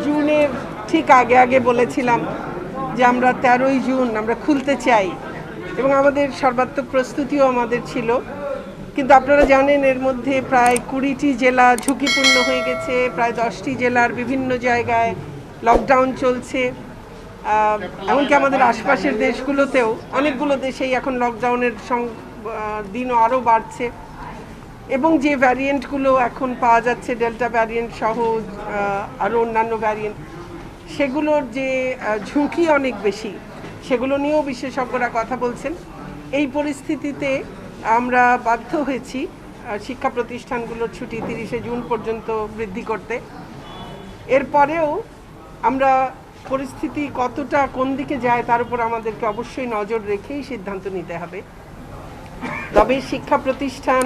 জুনের ঠিক আগে আগে বলেছিলাম যে আমরা 13ই জুন আমরা খুলতে চাই এবং আমাদের সর্বাত্মক প্রস্তুতিও আমাদের ছিল, কিন্তু আপনারা জানেন এর মধ্যে প্রায় 20টি জেলা ঝুঁকিপূর্ণ হয়ে গেছে, প্রায় 10টি জেলার বিভিন্ন জায়গায় লকডাউন চলছে, এমনকি আমাদের আশপাশের দেশগুলোতেও অনেকগুলো দেশেই এখন লকডাউনের দিনও আরও বাড়ছে এবং যে ভ্যারিয়েন্টগুলো এখন পাওয়া যাচ্ছে ডেল্টা ভ্যারিয়েন্ট সহ আরও অন্যান্য ভ্যারিয়েন্ট, সেগুলোর যে ঝুঁকি অনেক বেশি, সেগুলো নিয়েও বিশেষজ্ঞরা কথা বলছেন। এই পরিস্থিতিতে আমরা বাধ্য হয়েছি শিক্ষা প্রতিষ্ঠানগুলোর ছুটি 30শে জুন পর্যন্ত বৃদ্ধি করতে। এরপরেও আমরা পরিস্থিতি কতটা কোন দিকে যায় তার উপর আমাদেরকে অবশ্যই নজর রেখেই সিদ্ধান্ত নিতে হবে। তবে শিক্ষা প্রতিষ্ঠান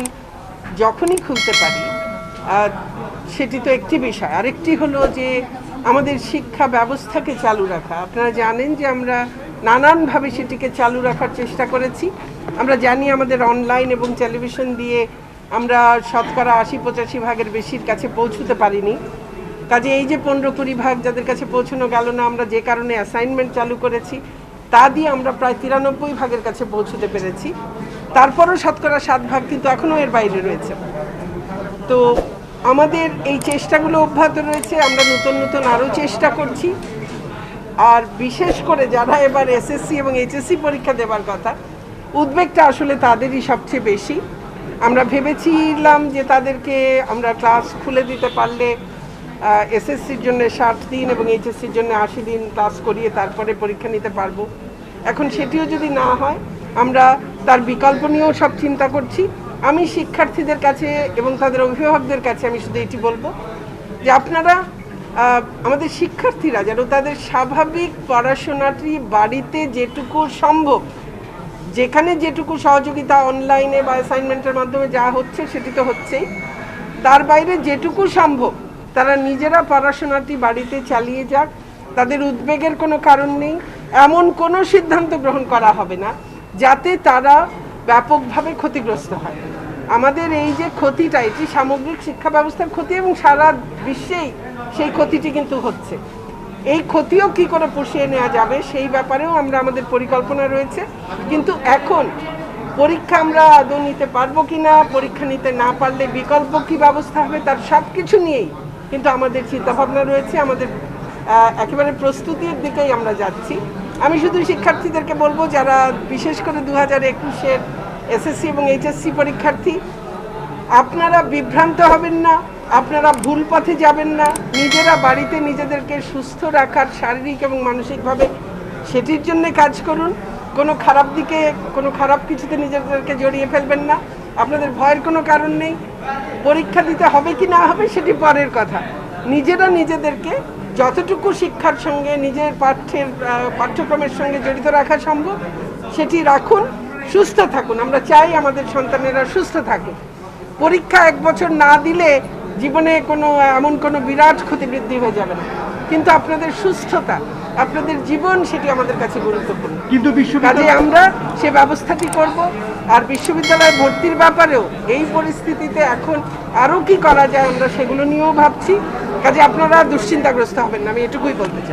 যখনই খুলতে পারি সেটি তো একটি বিষয়, আরেকটি হলো যে আমাদের শিক্ষা ব্যবস্থাকে চালু রাখা। আপনারা জানেন যে আমরা নানানভাবে সেটিকে চালু রাখার চেষ্টা করেছি। আমরা জানি আমাদের অনলাইন এবং টেলিভিশন দিয়ে আমরা শতকরা 80-85 ভাগের বেশির কাছে পৌঁছতে পারিনি। কাজে এই যে 15-20 ভাগ যাদের কাছে পৌঁছানো গেল না, আমরা যে কারণে অ্যাসাইনমেন্ট চালু করেছি তা দিয়ে আমরা প্রায় 93 ভাগের কাছে পৌঁছতে পেরেছি। তারপরও শতকরা 7 ভাগ কিন্তু এখনও এর বাইরে রয়েছে। তো আমাদের এই চেষ্টাগুলো অব্যাহত রয়েছে, আমরা নতুন নতুন আরও চেষ্টা করছি। আর বিশেষ করে যারা এবার এসএসসি এবং এইচএসসি পরীক্ষা দেবার কথা, উদ্বেগটা আসলে তাদেরই সবচেয়ে বেশি। আমরা ভেবেছিলাম যে তাদেরকে আমরা ক্লাস খুলে দিতে পারলে এসএসসির জন্য 60 দিন এবং এইচএসসির জন্য 80 দিন ক্লাস করিয়ে তারপরে পরীক্ষা নিতে পারবো। এখন সেটিও যদি না হয়, আমরা তার বিকল্প নিয়েও সব চিন্তা করছি। আমি শিক্ষার্থীদের কাছে এবং তাদের অভিভাবকদের কাছে আমি শুধু এটি বলবো যে আপনারা আমাদের শিক্ষার্থীরা যেন তাদের স্বাভাবিক পড়াশোনাটি বাড়িতে যেটুকু সম্ভব, যেখানে যেটুকু সহযোগিতা অনলাইনে বা অ্যাসাইনমেন্টের মাধ্যমে যা হচ্ছে সেটি তো হচ্ছেই, তার বাইরে যেটুকু সম্ভব তারা নিজেরা পড়াশোনাটি বাড়িতে চালিয়ে যাক। তাদের উদ্বেগের কোনো কারণ নেই, এমন কোনো সিদ্ধান্ত গ্রহণ করা হবে না যাতে তারা ব্যাপকভাবে ক্ষতিগ্রস্ত হয়। আমাদের এই যে ক্ষতিটা, এটি সামগ্রিক শিক্ষা ব্যবস্থার ক্ষতি এবং সারা বিশ্বেই সেই ক্ষতিটি কিন্তু হচ্ছে। এই ক্ষতিও কি করে পুষিয়ে নেওয়া যাবে সেই ব্যাপারেও আমাদের পরিকল্পনা রয়েছে। কিন্তু এখন পরীক্ষা আমরা আদৌ নিতে পারবো কি না, পরীক্ষা নিতে না পারলে বিকল্প কি ব্যবস্থা হবে, তার সব কিছু নিয়েই কিন্তু আমাদের চিন্তাভাবনা রয়েছে। আমাদের একেবারে প্রস্তুতির দিকেই আমরা যাচ্ছি। আমি শুধু শিক্ষার্থীদেরকে বলবো যারা বিশেষ করে 2021-এর এসএসসি এবং এইচএসসি পরীক্ষার্থী, আপনারা বিভ্রান্ত হবেন না, আপনারা ভুল পথে যাবেন না। নিজেরা বাড়িতে নিজেদেরকে সুস্থ রাখার শারীরিক এবং মানসিকভাবে সেটির জন্য কাজ করুন। কোনো খারাপ দিকে, কোনো খারাপ কিছুতে নিজেদেরকে জড়িয়ে ফেলবেন না। আপনাদের ভয়ের কোনো কারণ নেই। পরীক্ষা দিতে হবে কি না হবে সেটি পরের কথা। নিজেরা নিজেদেরকে যতটুকু শিক্ষার সঙ্গে নিজের পাঠ্যক্রমের সঙ্গে জড়িত রাখা সম্ভব সেটি রাখুন, সুস্থ থাকুন। আমরা চাই আমাদের সন্তানেরা সুস্থ থাকুক। পরীক্ষা 1 বছর না দিলে জীবনে এমন কোনো বিরাট ক্ষতিবৃদ্ধি হয়ে যাবে না, কিন্তু আপনাদের সুস্থতা, আপনাদের জীবন, সেটি আমাদের কাছে গুরুত্বপূর্ণ। কিন্তু কাজে আমরা সে ব্যবস্থাটি করব। আর বিশ্ববিদ্যালয়ে ভর্তির ব্যাপারেও এই পরিস্থিতিতে এখন আরও কি করা যায় আমরা সেগুলো নিয়েও ভাবছি। কাজে আপনারা দুশ্চিন্তাগ্রস্ত হবেন না, আমি এটুকুই বলতে চাই।